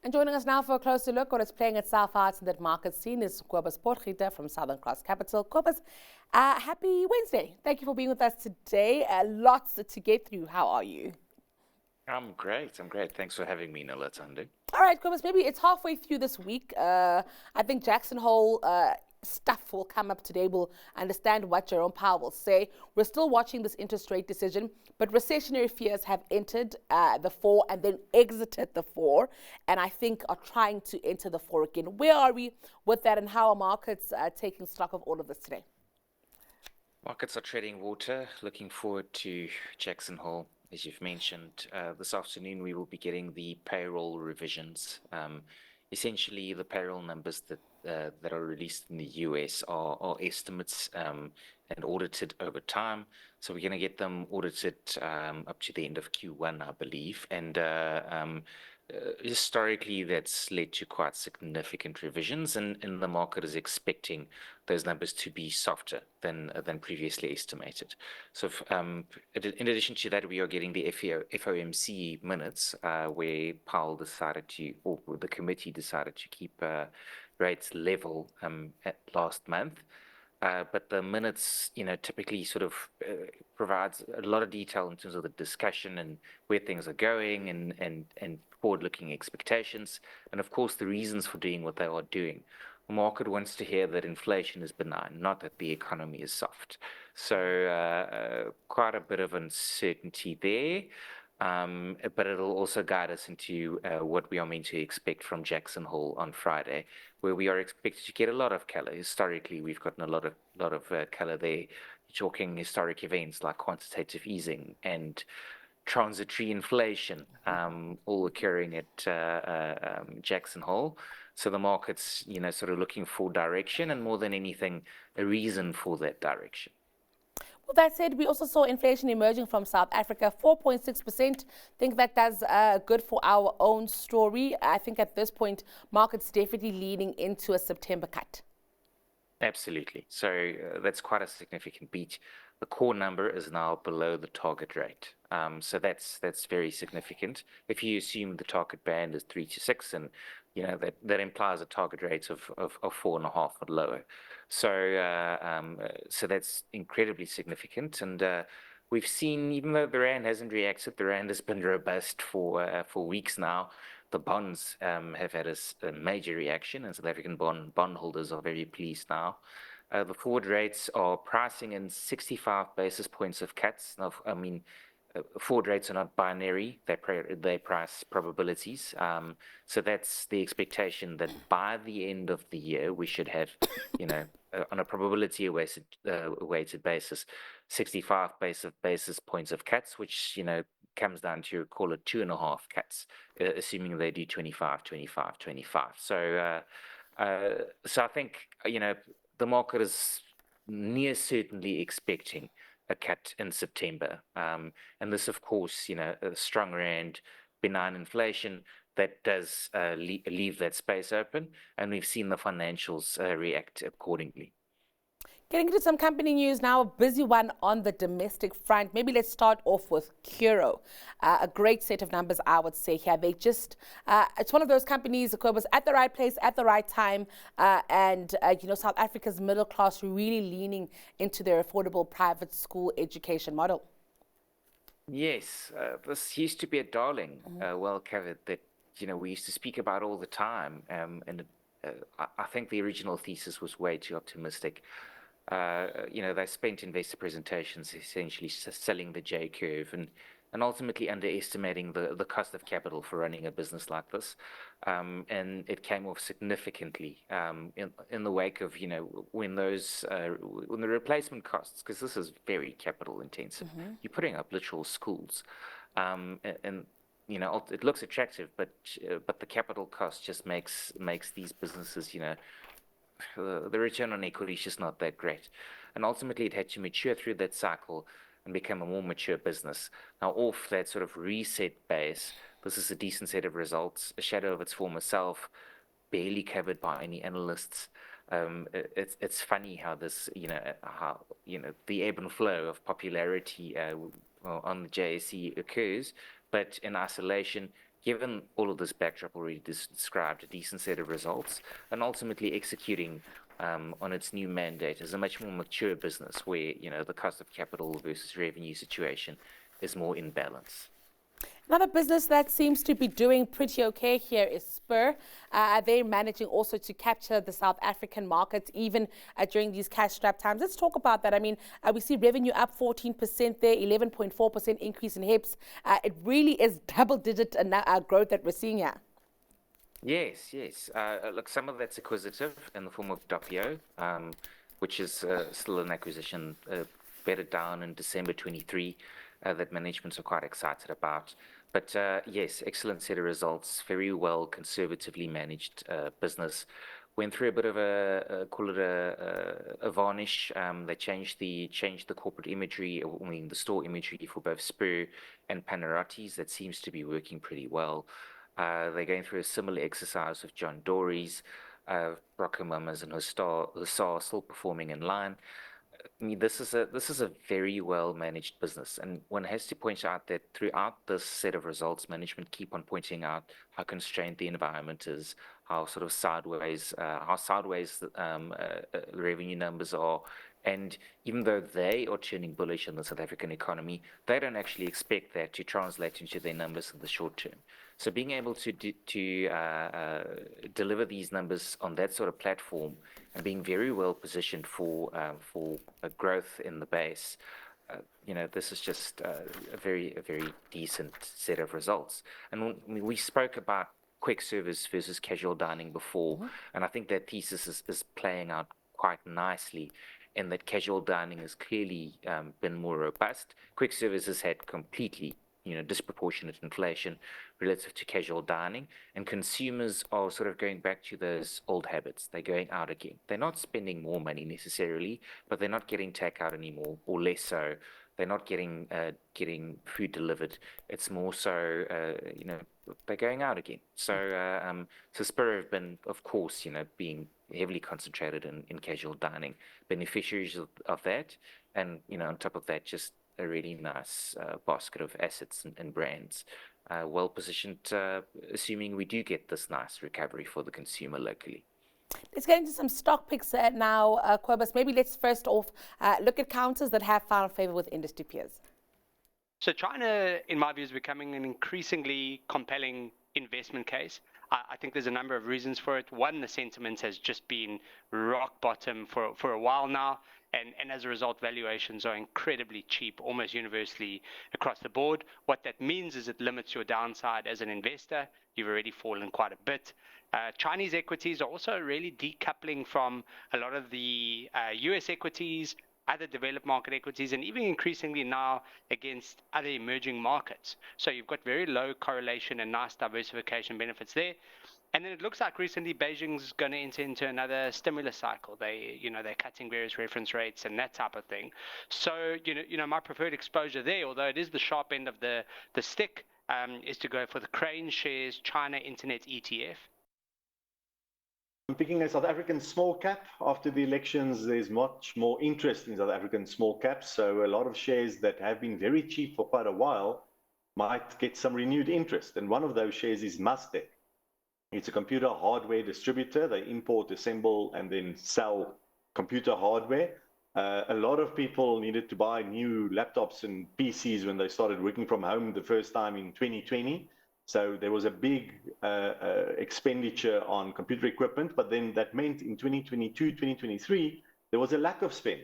And joining us now for a closer look at what's playing itself out in that market scene is Cobus Potgieter from Southern Cross Capital. Cobus, happy Wednesday. Thank you for being with us today. Lots to get through. How are you? I'm great. Thanks for having me, Nolatunde. All right, Cobus, maybe it's halfway through this week. I think Jackson Hole stuff will come up today. We'll understand what Jerome Powell will say. We're still watching this interest rate decision, but recessionary fears have entered the fore and then exited the fore, and I think are trying to enter the fore again. Where are we with that, and how are markets taking stock of all of this today? Markets are treading water. Looking forward to Jackson Hole. As you've mentioned, this afternoon we will be getting the payroll revisions. Essentially, the payroll numbers that are released in the US are estimates and audited over time. So we're going to get them audited up to the end of Q1, I believe. And historically, that's led to quite significant revisions, and the market is expecting those numbers to be softer than previously estimated. So, in addition to that, we are getting the FOMC minutes, where Powell decided to, or the committee decided to keep rates level at last month. But the minutes, typically sort of provides a lot of detail in terms of the discussion and where things are going and forward-looking expectations, and of course the reasons for doing what they are doing. The market wants to hear that inflation is benign, not that the economy is soft. So quite a bit of uncertainty there. But it'll also guide us into what we are meant to expect from Jackson Hole on Friday, where we are expected to get a lot of color. Historically, we've gotten a lot of color there. You're talking historic events like quantitative easing and transitory inflation, all occurring at Jackson Hole. So the market's, sort of looking for direction, and more than anything, a reason for that direction. Well, that said, we also saw inflation emerging from South Africa, 4.6%. Think that that's good for our own story. I think at this point, markets definitely leaning into a September cut. Absolutely. So that's quite a significant beat. The core number is now below the target rate. So that's very significant. If you assume the target band is 3 to 6, and that implies a target rate of 4.5 or lower. So that's incredibly significant. And we've seen, even though the rand hasn't reacted, the rand has been robust for weeks now. The bonds have had a major reaction, and South African bondholders are very pleased now. The forward rates are pricing in 65 basis points of cuts. Now, I mean, forward rates are not binary; they price probabilities. So that's the expectation that by the end of the year we should have, on a probability weighted basis, 65 basis points of cuts, which comes down to, call it 2.5 cuts, assuming they do 25, 25, 25. So I think the market is near certainly expecting a cut in September, and this, of course, a strong rand, benign inflation, that does leave that space open, and we've seen the financials react accordingly. Getting into some company news now, a busy one on the domestic front. Maybe let's start off with Curo. A great set of numbers, I would say here. They just, it's one of those companies that was at the right place at the right time. And South Africa's middle class really leaning into their affordable private school education model. Yes, this used to be a darling, well covered, that we used to speak about all the time. And I think the original thesis was way too optimistic. They spent investor presentations essentially selling the J curve and ultimately underestimating the cost of capital for running a business like this. And it came off significantly in the wake of, when the replacement costs, because this is very capital intensive. You're putting up literal schools. And it looks attractive, but the capital cost just makes these businesses, the return on equity is just not that great. And ultimately, it had to mature through that cycle and become a more mature business. Now, off that sort of reset base, this is a decent set of results, a shadow of its former self, barely covered by any analysts. It's funny how this, the ebb and flow of popularity on the JSE occurs, but in isolation, given all of this backdrop already described, a decent set of results, and ultimately executing on its new mandate as a much more mature business where, the cost of capital versus revenue situation is more in balance. Another business that seems to be doing pretty okay here is Spur. They're managing also to capture the South African market even during these cash-strapped times. Let's talk about that. I mean, we see revenue up 14% there, 11.4% increase in HEPS. It really is double-digit growth that we're seeing here. Yes, yes. Look, some of that's acquisitive in the form of Doppio, which is still an acquisition bedded down in December 23 that managements are quite excited about. But yes, excellent set of results, very well conservatively managed business. Went through a bit of call it a varnish. They changed the corporate imagery, I mean the store imagery for both Spur and Panarottis. That seems to be working pretty well. They're going through a similar exercise with John Dory's, Rocco Mamas and Hussar still performing in line. I mean, this is a very well managed business, and one has to point out that throughout this set of results, management keep on pointing out how constrained the environment is, how sort of sideways revenue numbers are, and even though they are turning bullish on the South African economy, they don't actually expect that to translate into their numbers in the short term. So being able to deliver these numbers on that sort of platform and being very well positioned for a growth in the base, this is just a very decent set of results. And we spoke about quick service versus casual dining before, and I think that thesis is playing out quite nicely in that casual dining has clearly been more robust. Quick service has had completely disproportionate inflation relative to casual dining, and consumers are sort of going back to those old habits. They're going out again. They're not spending more money necessarily, but they're not getting takeout anymore, or less so. They're not getting food delivered. It's more so, they're going out again. So Spur have been, of course, being heavily concentrated in casual dining, beneficiaries of that, and on top of that, just a really nice basket of assets and brands, well positioned, assuming we do get this nice recovery for the consumer locally. Let's get into some stock picks now, Cobus. Maybe let's first off look at counters that have found favor with industry peers. So China, in my view, is becoming an increasingly compelling investment case. I think there's a number of reasons for it. One, the sentiment has just been rock bottom for a while now. And as a result, valuations are incredibly cheap, almost universally across the board. What that means is it limits your downside as an investor. You've already fallen quite a bit. Chinese equities are also really decoupling from a lot of the US equities, other developed market equities, and even increasingly now against other emerging markets. So you've got very low correlation and nice diversification benefits there. And then it looks like recently Beijing's going to enter into another stimulus cycle. They're cutting various reference rates and that type of thing. So, my preferred exposure there, although it is the sharp end of the stick, is to go for the Crane Shares China Internet ETF. I'm picking a South African small cap. After the elections, there's much more interest in South African small caps. So a lot of shares that have been very cheap for quite a while might get some renewed interest. And one of those shares is Mustec. It's a computer hardware distributor. They import, assemble, and then sell computer hardware. A lot of people needed to buy new laptops and PCs when they started working from home the first time in 2020. So there was a big expenditure on computer equipment, but then that meant in 2022, 2023, there was a lack of spend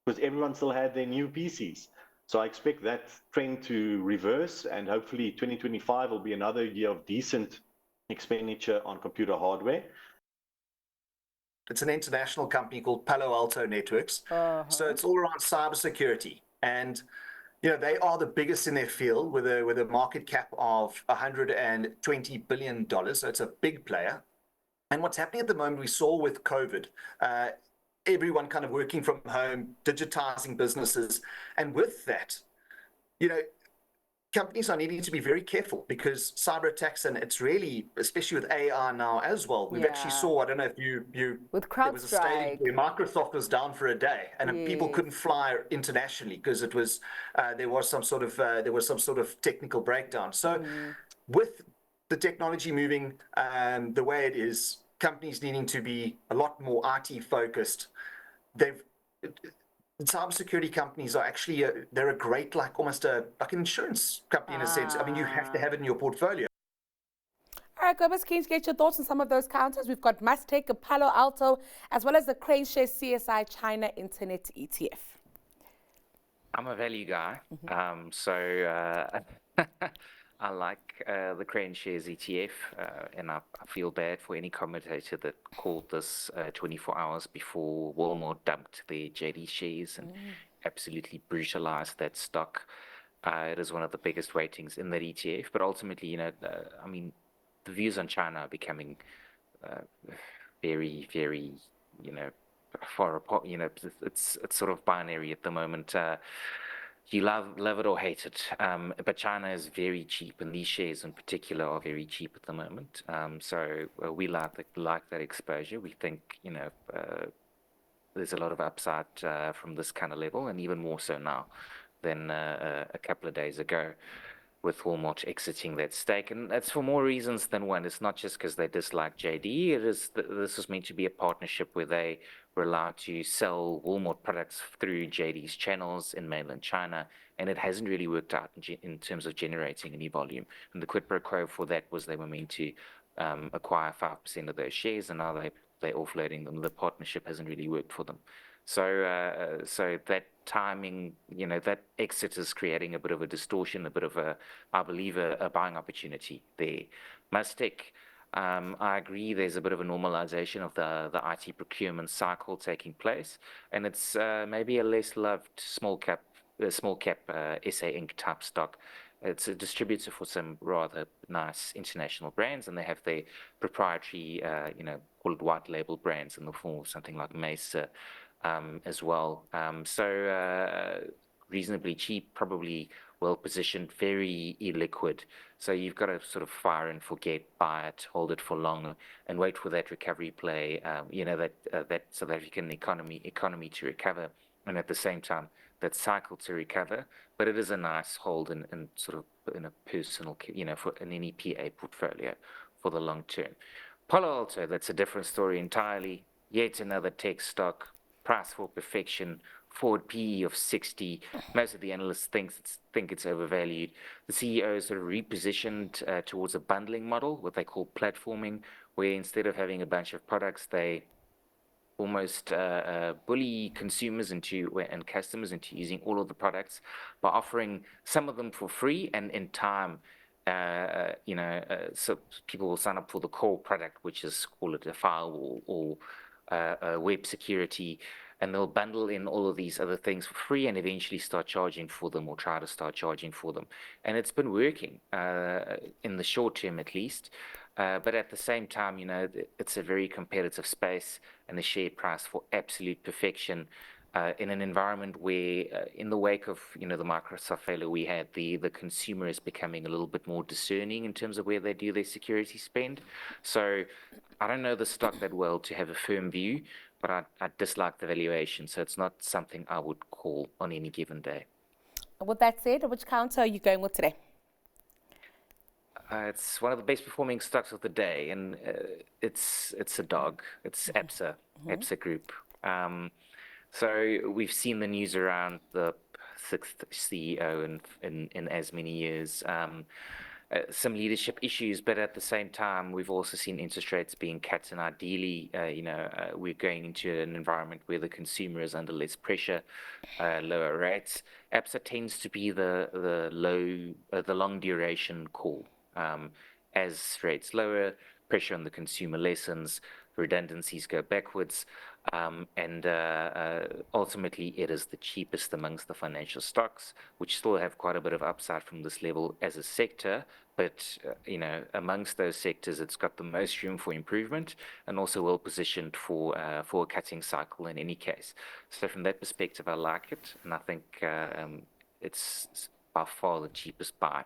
because everyone still had their new PCs. So I expect that trend to reverse, and hopefully 2025 will be another year of decent expenditure on computer hardware. It's an international company called Palo Alto Networks. So it's all around cybersecurity. And they are the biggest in their field with a market cap of $120 billion. So it's a big player. And what's happening at the moment, we saw with COVID, everyone kind of working from home, digitizing businesses. And with that, companies are needing to be very careful because cyber attacks, and it's really, especially with AI now as well. We've actually saw, I don't know if you with there was a stadium where Microsoft was down for a day, and people couldn't fly internationally because it was there was some sort of technical breakdown. So with the technology moving the way it is, companies needing to be a lot more IT focused, cybersecurity companies are actually they're a great, like almost like an insurance company in a sense. I mean, you have to have it in your portfolio. All right, Cobus, keen to get your thoughts on some of those counters. We've got Mustake, Palo Alto, as well as the CraneShares CSI China Internet ETF. I'm a value guy, so I like the CraneShares ETF, and I feel bad for any commentator that called this 24 hours before Walmart dumped their JD shares and absolutely brutalized that stock. It is one of the biggest weightings in that ETF, but ultimately, I mean, the views on China are becoming very, very, far apart. It's sort of binary at the moment. You love it or hate it, but China is very cheap, and these shares in particular are very cheap at the moment. So we like that exposure. We think there's a lot of upside from this kind of level, and even more so now than a couple of days ago, with Walmart exiting that stake. And that's for more reasons than one. It's not just because they dislike JD. This was meant to be a partnership where they were allowed to sell Walmart products through JD's channels in mainland China, and it hasn't really worked out in terms of generating any volume. And the quid pro quo for that was they were meant to acquire 5% of those shares, and now they're offloading them. The partnership hasn't really worked for them. So that timing, that exit is creating a bit of a distortion, a bit of I believe, a buying opportunity there. Mustake, I agree, there's a bit of a normalization of the IT procurement cycle taking place, and it's maybe a less loved small cap SA Inc. type stock. It's a distributor for some rather nice international brands, and they have their proprietary, call it white label brands in the form of something like Mesa as well. So reasonably cheap, probably well positioned, very illiquid. So you've got to sort of fire and forget, buy it, hold it for long, and wait for that recovery play. That South African economy to recover, and at the same time that cycle to recover. But it is a nice hold and sort of in a personal, for an NEPA portfolio for the long term. Palo Alto, that's a different story entirely. Yet another tech stock, price for perfection, forward PE of 60. Most of the analysts think it's overvalued. The CEO is sort of repositioned towards a bundling model, what they call platforming, where instead of having a bunch of products, they almost bully consumers and customers into using all of the products by offering some of them for free, and in time, so people will sign up for the core product, which is, call it a firewall or web security, and they'll bundle in all of these other things for free and eventually start charging for them, or try to start charging for them. And it's been working in the short term at least. But at the same time, it's a very competitive space, and the share price for absolute perfection in an environment where, in the wake of the Microsoft failure we had, the consumer is becoming a little bit more discerning in terms of where they do their security spend. So I don't know the stock that well to have a firm view, but I dislike the valuation, so it's not something I would call on any given day. With that said, which counter are you going with today? It's one of the best performing stocks of the day, and it's a dog. It's ABSA Group. So we've seen the news around the sixth CEO in as many years. Some leadership issues, but at the same time, we've also seen interest rates being cut, and ideally, we're going into an environment where the consumer is under less pressure, lower rates. ABSA tends to be the long duration call. As rates lower, pressure on the consumer lessens, redundancies go backwards, and ultimately it is the cheapest amongst the financial stocks, which still have quite a bit of upside from this level as a sector. But amongst those sectors, it's got the most room for improvement, and also well positioned for a cutting cycle in any case. So from that perspective, I like it, and I think it's by far the cheapest buy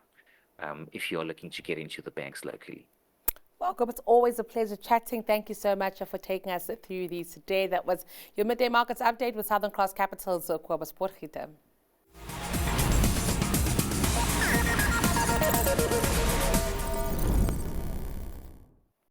if you're looking to get into the banks locally. Welcome. It's always a pleasure chatting. Thank you so much for taking us through these today. That was your Midday Markets Update with Southern Cross Capital's Cobus Potgieter.